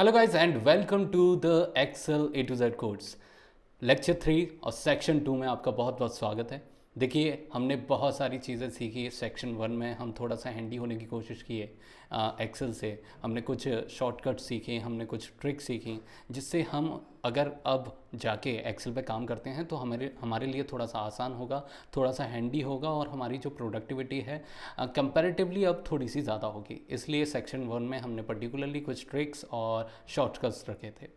Hello guys and welcome to the Excel A to Z course lecture 3 और section 2 में आपका बहुत बहुत स्वागत है। देखिए हमने बहुत सारी चीज़ें सीखी। सेक्शन 1 में हम थोड़ा सा हैंडी होने की कोशिश की है एक्सेल से। हमने कुछ शॉर्टकट सीखे, हमने कुछ ट्रिक सीखी जिससे हम अगर अब जाके एक्सेल पे काम करते हैं तो हमारे हमारे लिए थोड़ा सा आसान होगा, थोड़ा सा हैंडी होगा और हमारी जो प्रोडक्टिविटी है कंपैरेटिवली अब थोड़ी सी ज़्यादा होगी। इसलिए सेक्शन 1 में हमने पर्टिकुलरली कुछ ट्रिक्स और शॉर्टकट्स रखे थे।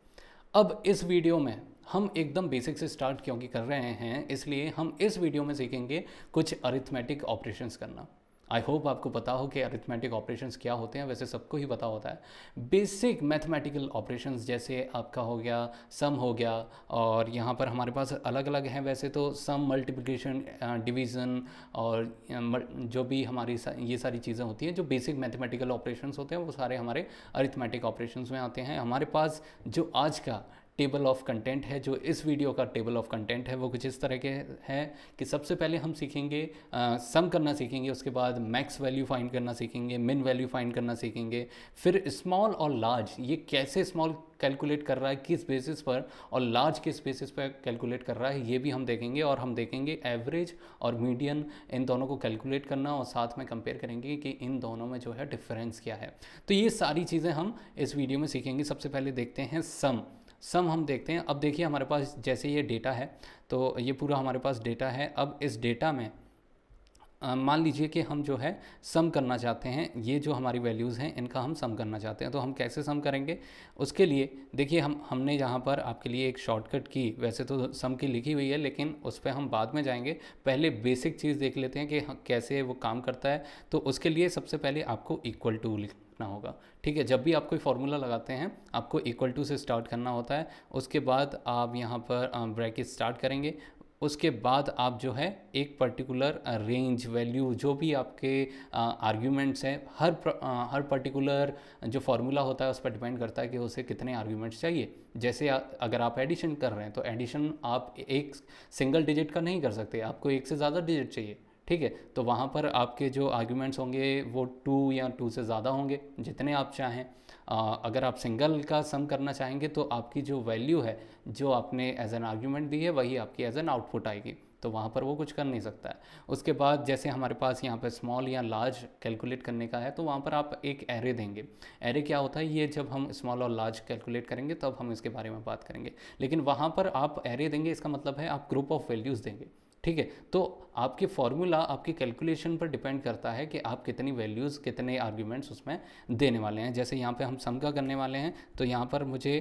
अब इस वीडियो में हम एकदम बेसिक से स्टार्ट क्योंकि कर रहे हैं, इसलिए हम इस वीडियो में सीखेंगे कुछ अरिथमेटिक ऑपरेशंस करना। आई होप आपको पता हो कि अरिथमेटिक ऑपरेशंस क्या होते हैं। वैसे सबको ही पता होता है। बेसिक मैथमेटिकल ऑपरेशंस जैसे आपका हो गया, सम हो गया, और यहाँ पर हमारे पास अलग अलग हैं वैसे तो सम, मल्टीप्लिकेशन, डिवीज़न और जो भी हमारी ये सारी चीज़ें होती हैं जो बेसिक मैथमेटिकल ऑपरेशंस होते हैं वो सारे हमारे अरिथमेटिक ऑपरेशंस में आते हैं। हमारे पास जो आज का टेबल ऑफ कंटेंट है, जो इस वीडियो का टेबल ऑफ कंटेंट है, वो कुछ इस तरह के है कि सबसे पहले हम सीखेंगे सम करना सीखेंगे, उसके बाद मैक्स वैल्यू फाइंड करना सीखेंगे, मिन वैल्यू फाइंड करना सीखेंगे, फिर स्मॉल और लार्ज, ये कैसे स्मॉल कैलकुलेट कर रहा है किस बेसिस पर और लार्ज किस बेसिस पर कैलकुलेट कर रहा है ये भी हम देखेंगे। और हम देखेंगे एवरेज और मीडियन, इन दोनों को कैलकुलेट करना और साथ में कंपेयर करेंगे कि इन दोनों में जो है डिफरेंस क्या है। तो ये सारी चीज़ें हम इस वीडियो में सीखेंगे। सबसे पहले देखते हैं सम हम देखते हैं। अब देखिए हमारे पास जैसे ये डेटा है तो ये पूरा हमारे पास डेटा है। अब इस डेटा में मान लीजिए कि हम जो है सम करना चाहते हैं, ये जो हमारी वैल्यूज़ हैं इनका हम सम करना चाहते हैं। तो हम कैसे सम करेंगे उसके लिए देखिए हमने यहाँ पर आपके लिए एक शॉर्टकट की, वैसे तो सम की लिखी हुई है लेकिन उस पर हम बाद में जाएंगे। पहले बेसिक चीज़ देख लेते हैं कि कैसे वो काम करता है। तो उसके लिए सबसे पहले आपको इक्वल टू लिखना होगा। ठीक है, जब भी आप कोई फार्मूला लगाते हैं आपको इक्वल टू से स्टार्ट करना होता है। उसके बाद आप यहाँ पर ब्रैकेट स्टार्ट करेंगे। उसके बाद आप जो है एक पर्टिकुलर रेंज वैल्यू, जो भी आपके आर्ग्यूमेंट्स हैं, हर पर्टिकुलर जो फार्मूला होता है उस पर डिपेंड करता है कि उसे कितने आर्ग्यूमेंट्स चाहिए। जैसे अगर आप एडिशन कर रहे हैं तो एडिशन आप एक सिंगल डिजिट का नहीं कर सकते, आपको एक से ज़्यादा डिजिट चाहिए। ठीक है, तो वहाँ पर आपके जो आर्ग्यूमेंट्स होंगे वो 2 या 2 से ज़्यादा होंगे, जितने आप चाहें। अगर आप सिंगल का सम करना चाहेंगे तो आपकी जो वैल्यू है, जो आपने एज एन आर्ग्यूमेंट दी है, वही आपकी एज एन आउटपुट आएगी। तो वहाँ पर वो कुछ कर नहीं सकता है। उसके बाद जैसे हमारे पास यहाँ पर स्मॉल या लार्ज कैलकुलेट करने का है तो वहाँ पर आप एक एरे देंगे। एरे क्या होता है, ये जब हम स्मॉल और लार्ज कैलकुलेट करेंगे तब हम इसके बारे में बात करेंगे। लेकिन वहाँ पर आप एरे देंगे, इसका मतलब है आप ग्रुप ऑफ वैल्यूज़ देंगे। ठीक है, तो आपके फॉर्मूला आपकी कैलकुलेशन पर डिपेंड करता है कि आप कितनी वैल्यूज़, कितने आर्ग्यूमेंट्स उसमें देने वाले हैं। जैसे यहाँ पे हम सम का करने वाले हैं तो यहाँ पर मुझे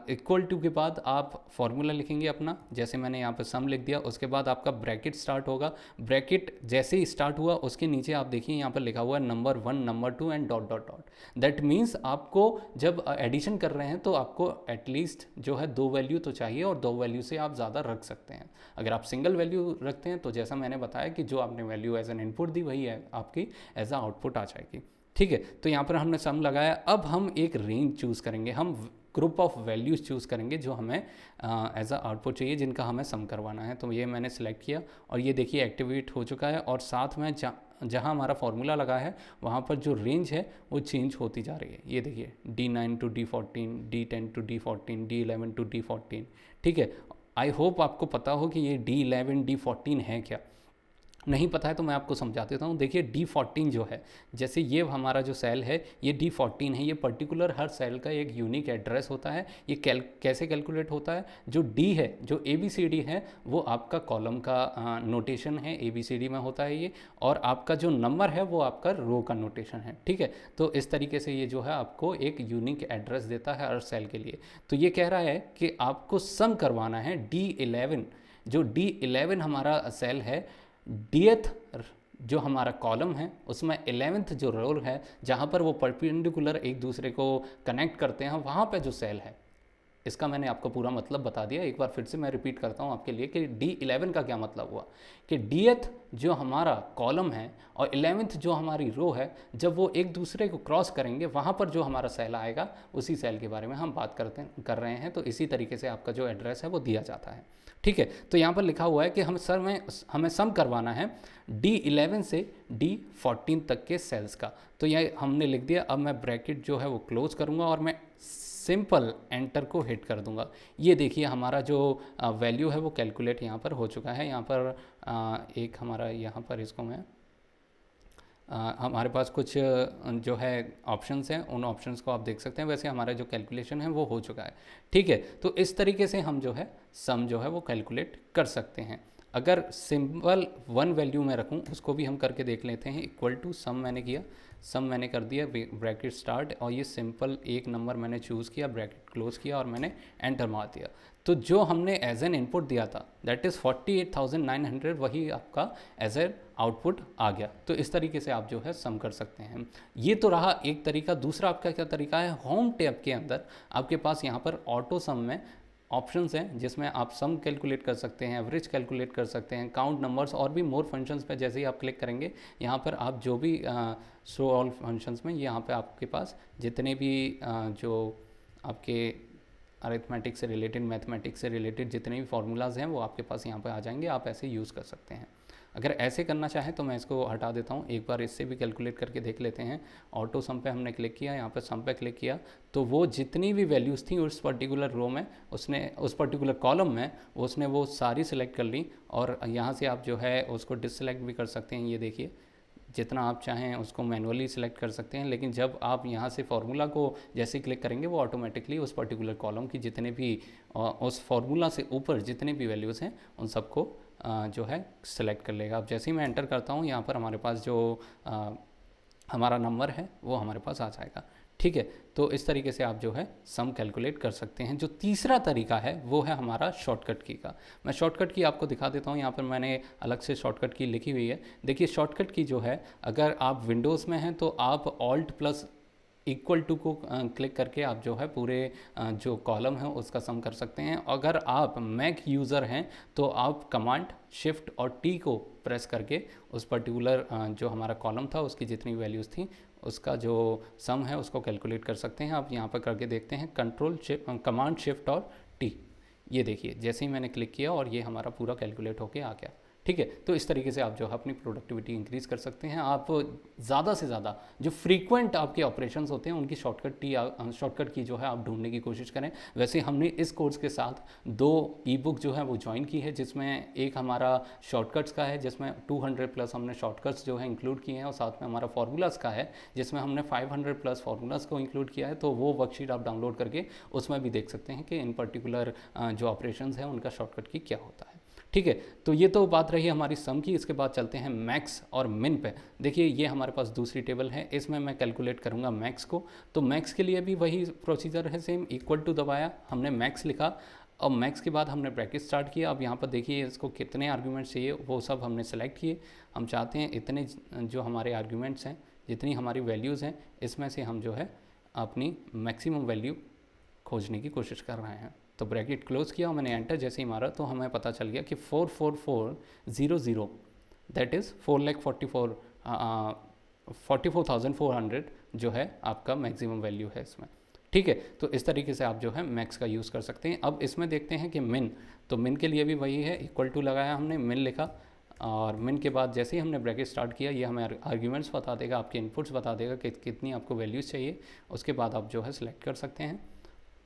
इक्वल टू के बाद आप फॉर्मूला लिखेंगे अपना। जैसे मैंने यहाँ पर सम लिख दिया, उसके बाद आपका ब्रैकेट स्टार्ट होगा। ब्रैकेट जैसे ही स्टार्ट हुआ उसके नीचे आप देखिए यहाँ पर लिखा हुआ है number 1, number 2 and dot dot dot. That means आपको जब एडिशन कर रहे हैं तो आपको एटलीस्ट जो है 2 वैल्यू तो चाहिए और 2 वैल्यू से आप ज़्यादा रख सकते हैं। अगर आप सिंगल वैल्यू रखते हैं तो जैसा मैंने बताया कि जो आपने वैल्यू एज एन इनपुट दी वही है आपकी एज अ आउटपुट आ जाएगी। ठीक है, तो यहाँ पर हमने सम लगाया। अब हम एक रेंज चूज़ करेंगे, हम ग्रुप ऑफ वैल्यूज़ चूज़ करेंगे जो हमें एज अ आउटपुट चाहिए, जिनका हमें सम करवाना है। तो ये मैंने सेलेक्ट किया और ये देखिए एक्टिवेट हो चुका है। और साथ में जहाँ हमारा फॉर्मूला लगा है वहाँ पर जो रेंज है वो चेंज होती जा रही है। ये देखिए D9 to D14, D10 to D14, D11 to D14। ठीक है, आई होप आपको पता हो कि ये D11 D14 है क्या। नहीं पता है तो मैं आपको समझा देता हूँ। देखिए D14 जो है, जैसे ये हमारा जो सेल है ये D14 है। ये पर्टिकुलर हर सेल का एक यूनिक एड्रेस होता है। ये कैसे कैलकुलेट होता है, जो D है, जो ABCD है, वो आपका कॉलम का नोटेशन है, ABCD में होता है ये। और आपका जो नंबर है वो आपका रो का नोटेशन है। ठीक है, तो इस तरीके से ये जो है आपको एक यूनिक एड्रेस देता है हर सेल के लिए। तो ये कह रहा है कि आपको सम करवाना है D11। जो D11 हमारा सेल है, डीएथ जो हमारा कॉलम है उसमें 11th जो रो है, जहाँ पर वो परपेंडिकुलर एक दूसरे को कनेक्ट करते हैं, वहाँ पे जो सेल है, इसका मैंने आपको पूरा मतलब बता दिया। एक बार फिर से मैं रिपीट करता हूँ आपके लिए कि D11 का क्या मतलब हुआ कि डीएथ जो हमारा कॉलम है और 11th जो हमारी रो है, जब वो एक दूसरे को क्रॉस करेंगे वहाँ पर जो हमारा सेल आएगा उसी सेल के बारे में हम बात कर रहे हैं। तो इसी तरीके से आपका जो एड्रेस है वो दिया जाता है। ठीक है, तो यहाँ पर लिखा हुआ है कि हमें सम करवाना है D11 से D14 तक के सेल्स का। तो यह हमने लिख दिया। अब मैं ब्रैकेट जो है वो क्लोज करूँगा और मैं सिंपल एंटर को हिट कर दूंगा। ये देखिए हमारा जो वैल्यू है वो कैलकुलेट यहाँ पर हो चुका है। यहाँ पर एक हमारा यहाँ पर इसको मैं हमारे पास कुछ जो है ऑप्शंस हैं, उन ऑप्शंस को आप देख सकते हैं। वैसे हमारा जो कैलकुलेशन है वो हो चुका है, ठीक है। तो इस तरीके से हम जो है सम जो है वो कैलकुलेट कर सकते हैं। अगर सिंपल वन वैल्यू में रखूं, उसको भी हम करके देख लेते हैं। इक्वल टू सम मैंने किया, सम मैंने कर दिया, ब्रैकेट स्टार्ट, और ये सिंपल एक नंबर मैंने चूज़ किया, ब्रैकेट क्लोज किया और मैंने एंटर मार दिया। तो जो हमने एज एन इनपुट दिया था दैट इज़ 48,900, वही आपका एज ए आउटपुट आ गया। तो इस तरीके से आप जो है सम कर सकते हैं। ये तो रहा एक तरीका। दूसरा आपका क्या तरीका है, होम टैब के अंदर आपके पास यहाँ पर ऑटो सम में ऑप्शंस हैं जिसमें आप सम कैलकुलेट कर सकते हैं, एवरेज कैलकुलेट कर सकते हैं, काउंट नंबर्स और भी मोर फंक्शंस पे जैसे ही आप क्लिक करेंगे यहाँ पर आप जो भी शो ऑल फंक्शंस में यहाँ पे आपके पास जितने भी जो आपके अरिथमेटिक से रिलेटेड, मैथमेटिक्स से रिलेटेड जितने भी फार्मूलाज हैं वो आपके पास यहाँ पे आ जाएंगे। आप ऐसे यूज़ कर सकते हैं। अगर ऐसे करना चाहें तो मैं इसको हटा देता हूँ, एक बार इससे भी कैलकुलेट करके देख लेते हैं। ऑटो सम पे हमने क्लिक किया, यहाँ पर सम पे क्लिक किया, तो वो जितनी भी वैल्यूज़ थी उस पर्टिकुलर रो में, उसने उस पर्टिकुलर कॉलम में उसने वो सारी सिलेक्ट कर ली। और यहाँ से आप जो है उसको डिससेलेक्ट भी कर सकते हैं। ये देखिए जितना आप चाहें उसको मैनुअली सिलेक्ट कर सकते हैं, लेकिन जब आप यहाँ से फार्मूला को जैसे क्लिक करेंगे वो ऑटोमेटिकली उस पर्टिकुलर कॉलम की जितने भी उस फार्मूला से ऊपर जितने भी वैल्यूज़ हैं उन सबको जो है सेलेक्ट कर लेगा। अब जैसे ही मैं एंटर करता हूँ यहाँ पर हमारे पास जो हमारा नंबर है वो हमारे पास आ जाएगा, ठीक है। तो इस तरीके से आप जो है सम कैलकुलेट कर सकते हैं। जो तीसरा तरीका है वो है हमारा शॉर्टकट की का। मैं शॉर्टकट की आपको दिखा देता हूँ। यहाँ पर मैंने अलग से शॉर्टकट की लिखी हुई है। देखिए शॉर्टकट की जो है, अगर आप विंडोज़ में हैं तो आप ऑल्ट प्लस इक्वल टू को क्लिक करके आप जो है पूरे जो कॉलम है उसका सम कर सकते हैं। अगर आप मैक यूज़र हैं तो आप कमांड शिफ्ट और टी को प्रेस करके उस पर्टिकुलर जो हमारा कॉलम था उसकी जितनी वैल्यूज़ थी उसका जो सम है उसको कैलकुलेट कर सकते हैं। आप यहाँ पर करके देखते हैं, कंट्रोल कमांड शिफ्ट और टी। ये देखिए जैसे ही मैंने क्लिक किया और ये हमारा पूरा कैलकुलेट होके आ गया, ठीक है। तो इस तरीके से आप जो है अपनी प्रोडक्टिविटी इंक्रीज़ कर सकते हैं। आप ज़्यादा से ज़्यादा जो फ्रीक्वेंट आपके ऑपरेशंस होते हैं उनकी शॉर्टकट की जो है आप ढूंढने की कोशिश करें। वैसे हमने इस कोर्स के साथ 2 ई-बुक जो है वो ज्वाइन की है, जिसमें एक हमारा शॉर्टकट्स का है जिसमें 200 प्लस हमने शॉर्टकट्स जो है इंक्लूड किए हैं, और साथ में हमारा फार्मूलाज का है जिसमें हमने 500 प्लस फार्मूलाज को इंक्लूड किया है। तो वो वर्कशीट आप डाउनलोड करके उसमें भी देख सकते हैं कि इन पर्टिकुलर जो ऑपरेशंस हैं उनका शॉर्टकट की क्या होता है, ठीक है। तो ये तो बात रही हमारी सम की। इसके बाद चलते हैं मैक्स और मिन पे। देखिए ये हमारे पास दूसरी टेबल है, इसमें मैं कैलकुलेट करूँगा मैक्स को। तो मैक्स के लिए भी वही प्रोसीजर है, सेम इक्वल टू दबाया, हमने मैक्स लिखा और मैक्स के बाद हमने ब्रैकेट स्टार्ट किया। अब यहाँ पर देखिए इसको कितने आर्ग्यूमेंट्स चाहिए वो सब हमने सेलेक्ट किए। हम चाहते हैं इतने जो हमारे आर्ग्यूमेंट्स हैं, जितनी हमारी वैल्यूज़ हैं, इसमें से हम जो है अपनी मैक्सिमम वैल्यू खोजने की कोशिश कर रहे हैं। तो ब्रैकेट क्लोज किया और मैंने एंटर जैसे ही मारा तो हमें पता चल गया कि 44400 दैट इज़ 44,400 जो है आपका मैक्सिमम वैल्यू है इसमें, ठीक है। तो इस तरीके से आप जो है मैक्स का यूज़ कर सकते हैं। अब इसमें देखते हैं कि मिन, तो मिन के लिए भी वही है, इक्वल टू लगाया हमने, मिन लिखा, और मिन के बाद जैसे ही हमने ब्रैकेट स्टार्ट किया ये हमें आर्ग्यूमेंट्स बता देगा, आपके इनपुट्स बता देगा कि कितनी आपको वैल्यूज़ चाहिए। उसके बाद आप जो है सिलेक्ट कर सकते हैं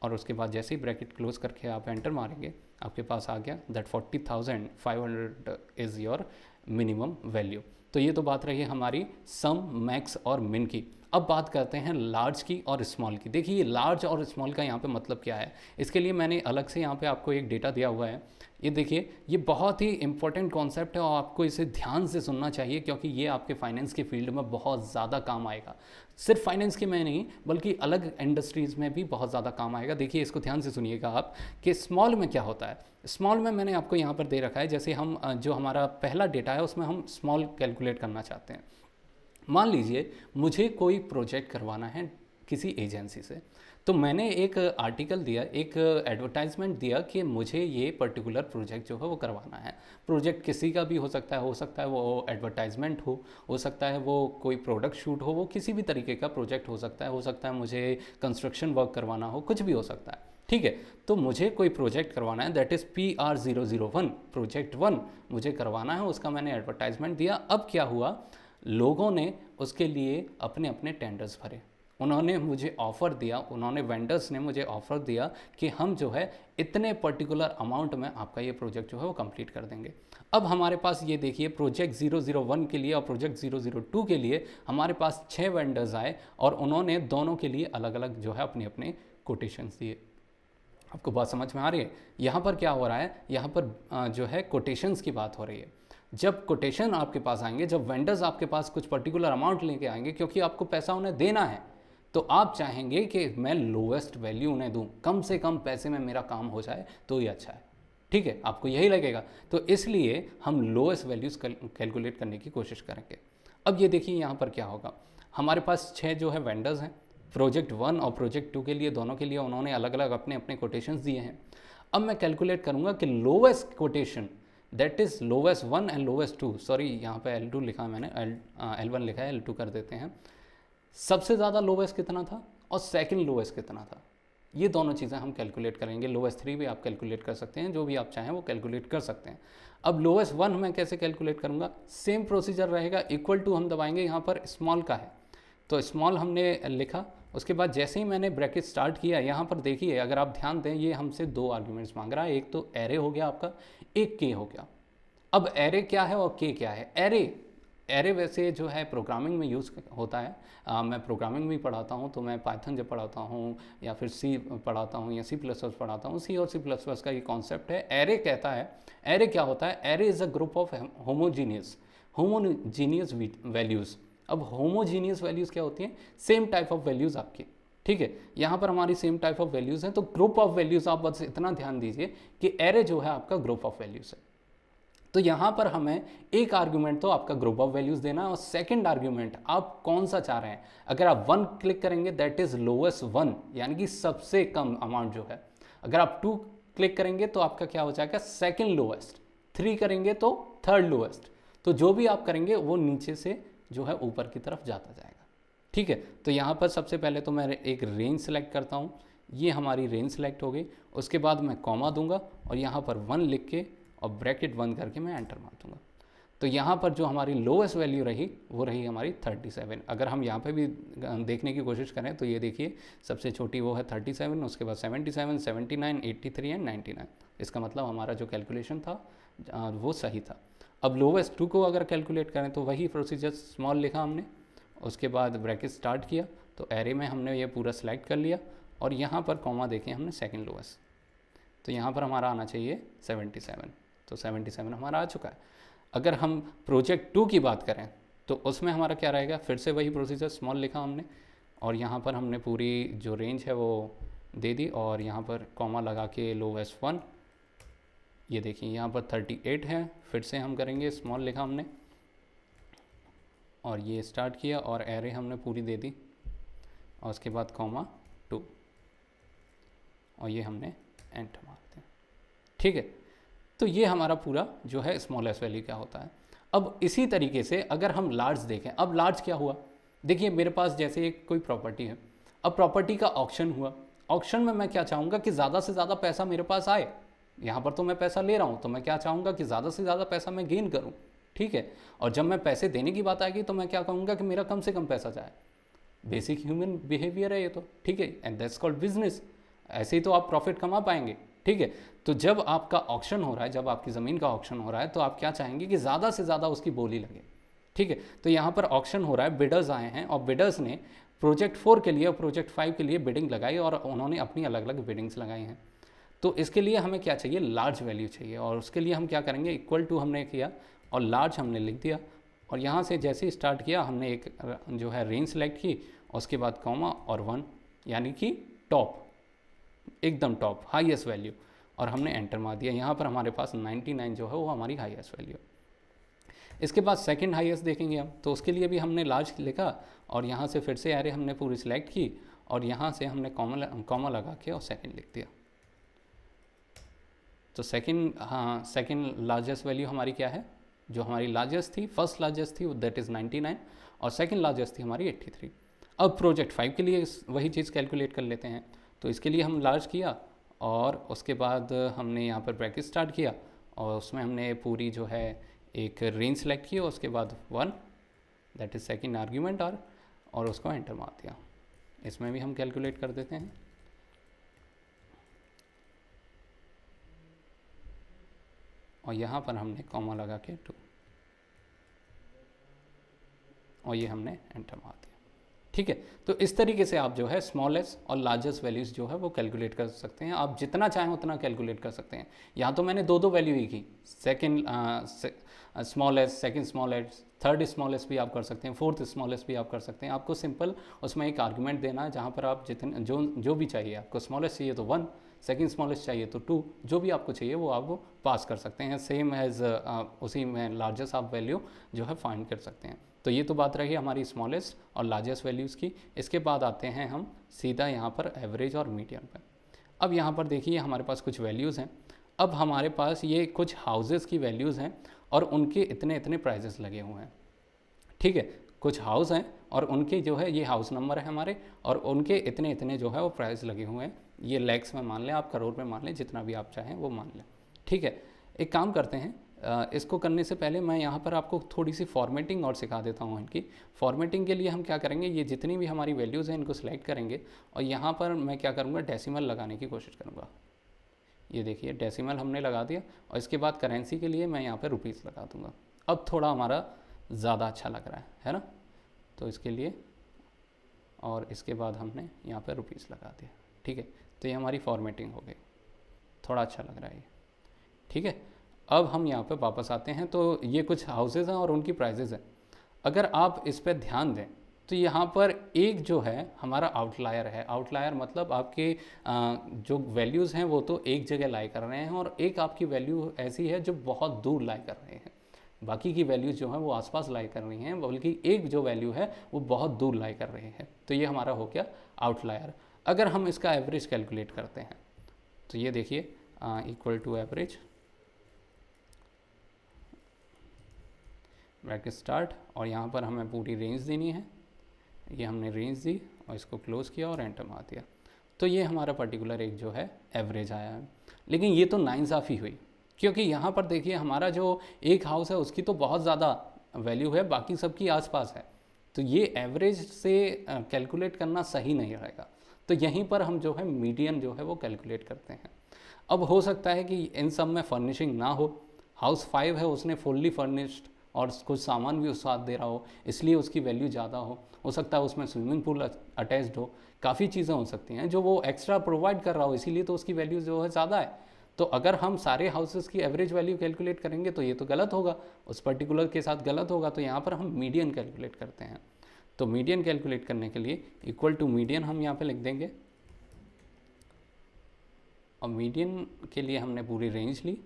और उसके बाद जैसे ही ब्रैकेट क्लोज करके आप एंटर मारेंगे आपके पास आ गया that 40,500 is your minimum value. तो ये तो बात रही है हमारी सम, मैक्स और मिन की। अब बात करते हैं लार्ज की और स्मॉल की। देखिए लार्ज और स्मॉल का यहाँ पे मतलब क्या है, इसके लिए मैंने अलग से यहाँ पे आपको एक डेटा दिया हुआ है। ये देखिए ये बहुत ही इंपॉर्टेंट कॉन्सेप्ट है और आपको इसे ध्यान से सुनना चाहिए क्योंकि ये आपके फाइनेंस के फील्ड में बहुत ज़्यादा काम आएगा। सिर्फ फाइनेंस के में नहीं बल्कि अलग इंडस्ट्रीज़ में भी बहुत ज़्यादा काम आएगा। देखिए इसको ध्यान से सुनिएगा आप कि स्मॉल में क्या होता है। स्मॉल में मैंने आपको यहाँ पर दे रखा है, जैसे हम जो हमारा पहला डेटा है उसमें हम स्मॉल कैलकुलेट करना चाहते हैं। मान लीजिए मुझे कोई प्रोजेक्ट करवाना है किसी एजेंसी से, तो मैंने एक आर्टिकल दिया, एक एडवर्टाइजमेंट दिया कि मुझे ये पर्टिकुलर प्रोजेक्ट जो है वो करवाना है। प्रोजेक्ट किसी का भी हो सकता है वो एडवर्टाइजमेंट हो सकता है वो कोई प्रोडक्ट शूट हो, वो किसी भी तरीके का प्रोजेक्ट हो सकता है मुझे कंस्ट्रक्शन वर्क करवाना हो, कुछ भी हो सकता है, ठीक है। तो मुझे कोई प्रोजेक्ट करवाना है दैट इज़ PR001 प्रोजेक्ट 1 मुझे करवाना है, उसका मैंने एडवर्टाइजमेंट दिया। अब क्या हुआ, लोगों ने उसके लिए अपने अपने टेंडर्स भरे, उन्होंने मुझे ऑफ़र दिया, उन्होंने वेंडर्स ने मुझे ऑफ़र दिया कि हम जो है इतने पर्टिकुलर अमाउंट में आपका ये प्रोजेक्ट जो है वो कंप्लीट कर देंगे। अब हमारे पास ये देखिए प्रोजेक्ट 001 के लिए और प्रोजेक्ट 002 के लिए हमारे पास 6 वेंडर्स आए और उन्होंने दोनों के लिए अलग अलग जो है अपने अपने कोटेशंस दिए। आपको बात समझ में आ रही है? यहाँ पर क्या हो रहा है, यहाँ पर जो है कोटेशंस की बात हो रही है। जब कोटेशन आपके पास आएंगे, जब वेंडर्स आपके पास कुछ पर्टिकुलर अमाउंट लेके आएंगे, क्योंकि आपको पैसा उन्हें देना है, तो आप चाहेंगे कि मैं लोएस्ट वैल्यू उन्हें दूं, कम से कम पैसे में मेरा काम हो जाए तो ही अच्छा है। ठीक है, आपको यही लगेगा, तो इसलिए हम लोएस्ट वैल्यूज कैलकुलेट करने की कोशिश करेंगे। अब ये देखिए यहाँ पर क्या होगा, हमारे पास 6 जो है वेंडर्स हैं, प्रोजेक्ट 1 और प्रोजेक्ट 2 के लिए, दोनों के लिए उन्होंने अलग अलग अपने अपने कोटेशंस दिए हैं। अब मैं कैलकुलेट करूँगा कि lowest quotation that is lowest 1 and lowest 2, sorry यहाँ पे L2 लिखा है मैंने, L1 लिखा है, L2 कर देते हैं। सबसे ज़्यादा लोएस्ट कितना था और सेकंड लोएस्ट कितना था, ये दोनों चीज़ें हम कैलकुलेट करेंगे। लोएस्ट 3 भी आप कैलकुलेट कर सकते हैं, जो भी आप चाहें वो कैलकुलेट कर सकते हैं। अब लोएस्ट 1 मैं कैसे कैलकुलेट करूँगा, सेम प्रोसीजर रहेगा, इक्वल टू हम दबाएंगे, यहाँ पर स्मॉल का है तो स्मॉल हमने लिखा। उसके बाद जैसे ही मैंने ब्रैकेट स्टार्ट किया, यहाँ पर देखिए अगर आप ध्यान दें, ये हमसे 2 आर्ग्यूमेंट्स मांग रहा है, एक तो एरे हो गया आपका, एक के हो गया। अब एरे क्या है और के क्या है? एरे वैसे जो है प्रोग्रामिंग में यूज़ होता है, मैं प्रोग्रामिंग भी पढ़ाता हूँ, तो मैं पाइथन जब पढ़ाता हूँ या फिर सी पढ़ाता हूँ या C++ पढ़ाता हूँ, सी और C++ का ये कॉन्सेप्ट है। एरे कहता है, एरे क्या होता है, array is a group of homogeneous values. अब होमोजीनियस वैल्यूज़ क्या होती हैं, सेम टाइप ऑफ वैल्यूज़ आपकी। ठीक है, यहाँ पर हमारी सेम टाइप ऑफ वैल्यूज़ हैं, तो ग्रुप ऑफ वैल्यूज़ आप बस इतना ध्यान दीजिए कि एरे जो है आपका ग्रुप ऑफ वैल्यूज़ है। तो यहाँ पर हमें एक आर्ग्यूमेंट तो आपका ग्रुप ऑफ वैल्यूज़ देना है और सेकंड आर्ग्यूमेंट आप कौन सा चाह रहे हैं। अगर आप 1 क्लिक करेंगे दैट इज़ लोएस्ट 1, यानी कि सबसे कम अमाउंट जो है। अगर आप 2 क्लिक करेंगे तो आपका क्या हो जाएगा, सेकंड लोएस्ट। 3 करेंगे तो थर्ड लोएस्ट। तो जो भी आप करेंगे वो नीचे से जो है ऊपर की तरफ जाता जाएगा। ठीक है, तो यहाँ पर सबसे पहले तो मैं एक रेंज सेलेक्ट करता हूँ, ये हमारी रेंज सेलेक्ट हो गई। उसके बाद मैं कॉमा दूंगा और यहाँ पर 1 लिख के और ब्रैकेट बंद करके मैं एंटर मार दूंगा। तो यहाँ पर जो हमारी लोएस्ट वैल्यू रही वो रही हमारी 37। अगर हम यहाँ पे भी देखने की कोशिश करें तो ये देखिए सबसे छोटी वो है 37, उसके बाद 77, 79, 83 एंड 99। इसका मतलब हमारा जो कैलकुलेशन था वो सही था। अब लोएस्ट 2 को अगर कैलकुलेट करें तो वही प्रोसीजर, स्मॉल लिखा हमने, उसके बाद ब्रैकेट स्टार्ट किया, तो एरे में हमने ये पूरा सेलेक्ट कर लिया और यहाँ पर कॉमा देखें हमने सेकंड लोएस्ट, तो यहाँ पर हमारा आना चाहिए 77। तो 77 हमारा आ चुका है। अगर हम प्रोजेक्ट 2 की बात करें तो उसमें हमारा क्या रहेगा, फिर से वही प्रोसीजर, स्मॉल लिखा हमने और यहाँ पर हमने पूरी जो रेंज है वो दे दी और यहाँ पर कॉमा लगा के लोएस्ट 1, ये देखिए यहाँ पर 38 है। फिर से हम करेंगे, स्मॉल लिखा हमने और ये स्टार्ट किया और एरे हमने पूरी दे दी और उसके बाद कॉमा 2 और ये हमने एंटर मार दिया। ठीक है, तो ये हमारा पूरा जो है स्मॉलेस्ट वैल्यू क्या होता है। अब इसी तरीके से अगर हम लार्ज देखें, अब लार्ज क्या हुआ, देखिए मेरे पास जैसे एक कोई प्रॉपर्टी है, अब प्रॉपर्टी का ऑक्शन हुआ, ऑक्शन में मैं क्या चाहूँगा कि ज़्यादा से ज़्यादा पैसा मेरे पास आए। यहाँ पर तो मैं पैसा ले रहा हूँ, तो मैं क्या चाहूँगा कि ज़्यादा से ज़्यादा पैसा मैं गेन करूँ। ठीक है, और जब मैं पैसे देने की बात आएगी तो मैं क्या कहूँगा कि मेरा कम से कम पैसा जाए। बेसिक ह्यूमन बिहेवियर है ये तो। ठीक है, एंड दैट्स कॉल्ड बिजनेस। ऐसे ही तो आप प्रॉफिट कमा पाएंगे। ठीक है, तो जब आपका ऑक्शन हो रहा है, जब आपकी ज़मीन का ऑक्शन हो रहा है, तो आप क्या चाहेंगे कि ज़्यादा से ज़्यादा उसकी बोली लगे। ठीक है, तो यहाँ पर ऑक्शन हो रहा है, बिडर्स आए हैं और बिडर्स ने प्रोजेक्ट 4 के लिए और प्रोजेक्ट 5 के लिए बिडिंग लगाई और उन्होंने अपनी अलग अलग बिडिंग्स लगाई हैं। तो इसके लिए हमें क्या चाहिए, लार्ज वैल्यू चाहिए और उसके लिए हम क्या करेंगे, इक्वल टू हमने किया और लार्ज हमने लिख दिया और यहाँ से जैसे ही स्टार्ट किया हमने एक जो है रेंज सेलेक्ट की, उसके बाद कॉमा और 1, यानी कि टॉप, एकदम टॉप हाईएस्ट वैल्यू, और हमने एंटर मार दिया। यहाँ पर हमारे पास 99 जो है वो हमारी हाईएस्ट वैल्यू। इसके बाद सेकंड हाईएस्ट देखेंगे हम, तो उसके लिए भी हमने लार्ज लिखा और यहाँ से फिर से एरे हमने पूरी सिलेक्ट की और यहाँ से हमने कॉमा लगा के और सेकंड लिख दिया। तो सेकंड लार्जेस्ट वैल्यू हमारी क्या है, जो हमारी लार्जेस्ट थी, फर्स्ट लार्जेस्ट थी दैट इज़ 99 और सेकंड लार्जेस्ट थी हमारी 83। अब प्रोजेक्ट 5 के लिए वही चीज़ कैलकुलेट कर लेते हैं। तो इसके लिए हम लार्ज किया और उसके बाद हमने यहाँ पर ब्रैकेट स्टार्ट किया और उसमें हमने पूरी जो है एक रेंज सेलेक्ट की और उसके बाद 1 दैट इज़ सेकंड आर्ग्यूमेंट और उसको एंटर मार दिया। इसमें भी हम कैलकुलेट कर देते हैं। और यहाँ पर हमने कॉमा लगा के 2, और ये हमने एंटर मार दिया। ठीक है, तो इस तरीके से आप जो है स्मॉलेस्ट और लार्जेस्ट वैल्यूज़ जो है वो कैलकुलेट कर सकते हैं। आप जितना चाहें उतना कैलकुलेट कर सकते हैं। यहाँ तो मैंने दो वैल्यू ही की, second smallest, second smallest, third smallest भी आप कर सकते हैं, फोर्थ स्मॉलेस्ट भी आप कर सकते हैं। आपको सिंपल उसमें एक आर्गुमेंट देना है जहाँ पर आप जितने जो भी चाहिए, आपको स्मॉलेस्ट चाहिए तो 1, सेकेंड स्मॉलेस्ट चाहिए तो 2, जो भी आपको चाहिए वो आप पास कर सकते हैं। सेम एज उसी में लार्जेस्ट आप वैल्यू जो है फाइंड कर सकते हैं। तो ये तो बात रही हमारी स्मॉलेस्ट और लार्जेस्ट वैल्यूज़ की। इसके बाद आते हैं हम सीधा यहाँ पर एवरेज और मीडियन पर। अब यहाँ पर देखिए हमारे पास कुछ वैल्यूज़ हैं। अब हमारे पास ये कुछ हाउसेस की वैल्यूज़ हैं और उनके इतने इतने प्राइजेस लगे हुए हैं। ठीक है, कुछ हाउस हैं और उनके जो है ये हाउस नंबर है हमारे, और उनके इतने इतने जो है वो प्राइस लगे हुए हैं। ये लैक्स में मान लें, आप करोड़ में मान लें, जितना भी आप चाहें वो मान लें। ठीक है, एक काम करते हैं, इसको करने से पहले मैं यहाँ पर आपको थोड़ी सी फॉर्मेटिंग और सिखा देता हूँ इनकी। फॉर्मेटिंग के लिए हम क्या करेंगे, ये जितनी भी हमारी वैल्यूज़ हैं इनको सिलेक्ट करेंगे और यहाँ पर मैं क्या करूँगा, डेसिमल लगाने की कोशिश करूँगा। ये देखिए डेसिमल हमने लगा दिया, और इसके बाद करेंसी के लिए मैं यहाँ पर रुपीज़ लगा दूँगा। अब थोड़ा हमारा ज़्यादा अच्छा लग रहा है ना। तो इसके लिए, और इसके बाद हमने यहाँ पर रुपीज़ लगा दिया। ठीक है, तो ये हमारी फॉर्मेटिंग हो गई, थोड़ा अच्छा लग रहा है ये। ठीक है, अब हम यहाँ पे वापस आते हैं। तो ये कुछ हाउसेज हैं और उनकी प्राइजेज़ हैं। अगर आप इस पर ध्यान दें तो यहाँ पर एक जो है हमारा आउटलायर है। आउटलायर मतलब आपके जो वैल्यूज़ हैं वो तो एक जगह लाई कर रहे हैं, और एक आपकी वैल्यू ऐसी है जो बहुत दूर लाई कर रहे हैं। बाकी की वैल्यूज़ जो हैं वो आसपास लाई कर रही हैं, बल्कि एक जो वैल्यू है वो बहुत दूर लाई कर रही है। तो ये हमारा हो गया आउटलायर। अगर हम इसका एवरेज कैलकुलेट करते हैं तो ये देखिए equal to average, bracket start, और यहाँ पर हमें पूरी रेंज देनी है। ये हमने रेंज दी और इसको क्लोज़ किया और एंटर मार दिया। तो ये हमारा पर्टिकुलर एक जो है एवरेज आया है। लेकिन ये तो नाइंसाफ़ी हुई, क्योंकि यहाँ पर देखिए हमारा जो एक हाउस है उसकी तो बहुत ज़्यादा वैल्यू है, बाकी सबकी आसपास है। तो ये एवरेज से कैलकुलेट करना सही नहीं रहेगा। तो यहीं पर हम जो है मीडियन जो है वो कैलकुलेट करते हैं। अब हो सकता है कि इन सब में फर्निशिंग ना हो, हाउस 5 है उसने फुल्ली फर्निश्ड और कुछ सामान भी उस साथ दे रहा हो, इसलिए उसकी वैल्यू ज़्यादा हो सकता है उसमें स्विमिंग पूल अटैच्ड हो, काफ़ी चीज़ें हो सकती हैं जो वो एक्स्ट्रा प्रोवाइड कर रहा हो, इसीलिए तो उसकी वैल्यू जो है ज़्यादा है। तो अगर हम सारे हाउसेस की एवरेज वैल्यू कैलकुलेट करेंगे तो ये तो गलत होगा, उस पर्टिकुलर के साथ गलत होगा। तो यहाँ पर हम मीडियन कैलकुलेट करते हैं। तो मीडियन कैलकुलेट करने के लिए इक्वल टू मीडियन हम यहाँ पे लिख देंगे, और मीडियन के लिए हमने पूरी रेंज ली,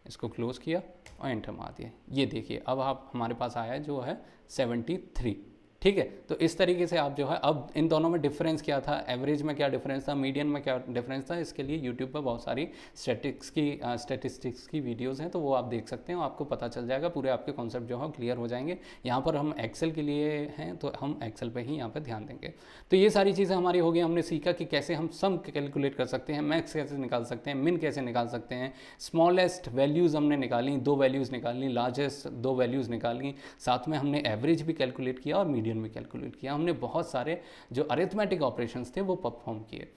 इसको क्लोज़ किया और एंटर मार दिया। ये देखिए अब आप हमारे पास आया जो है 73। ठीक है, तो इस तरीके से आप जो है, अब इन दोनों में डिफरेंस क्या था, एवरेज में क्या डिफरेंस था, मीडियन में क्या डिफरेंस था, इसके लिए यूट्यूब पर बहुत सारी स्टैटिस्टिक्स की वीडियोस हैं, तो वो आप देख सकते हैं, आपको पता चल जाएगा, पूरे आपके कॉन्सेप्ट जो है क्लियर हो जाएंगे। यहाँ पर हम एक्सेल के लिए हैं तो हम एक्सेल पे ही यहाँ पर ध्यान देंगे। तो ये सारी चीज़ें हमारी हो गई। हमने सीखा कि कैसे हम सम कैलकुलेट कर सकते हैं, मैक्स कैसे निकाल सकते हैं, मिन कैसे निकाल सकते हैं, स्मॉलेस्ट वैल्यूज़ हमने निकाली, 2 वैल्यूज़ निकाली, लार्जेस्ट 2 वैल्यूज़ निकाली, साथ में हमने एवरेज भी कैलकुलेट किया और मीडियन में कैलकुलेट किया। हमने बहुत सारे जो अरिथमेटिक ऑपरेशंस थे वो परफॉर्म किए।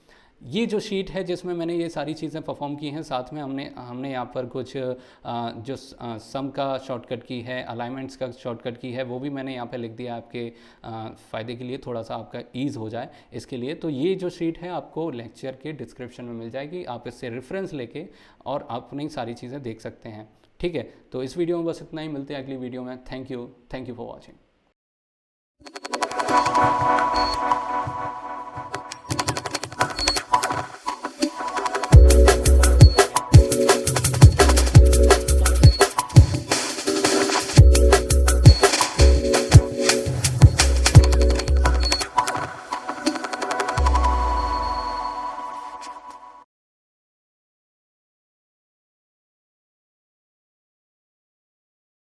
ये जो शीट है जिसमें मैंने ये सारी चीज़ें परफॉर्म की हैं, साथ में हमने यहाँ पर कुछ जो सम का शॉर्टकट की है, अलाइनमेंट्स का शॉर्टकट की है, वो भी मैंने यहाँ पे लिख दिया आपके फ़ायदे के लिए, थोड़ा सा आपका ईज़ हो जाए इसके लिए। तो ये जो शीट है आपको लेक्चर के डिस्क्रिप्शन में मिल जाएगी, आप इससे रेफरेंस लेके और अपनी सारी चीज़ें देख सकते हैं। ठीक है, तो इस वीडियो में बस इतना ही, मिलते हैं अगली वीडियो में। Thank you for watching.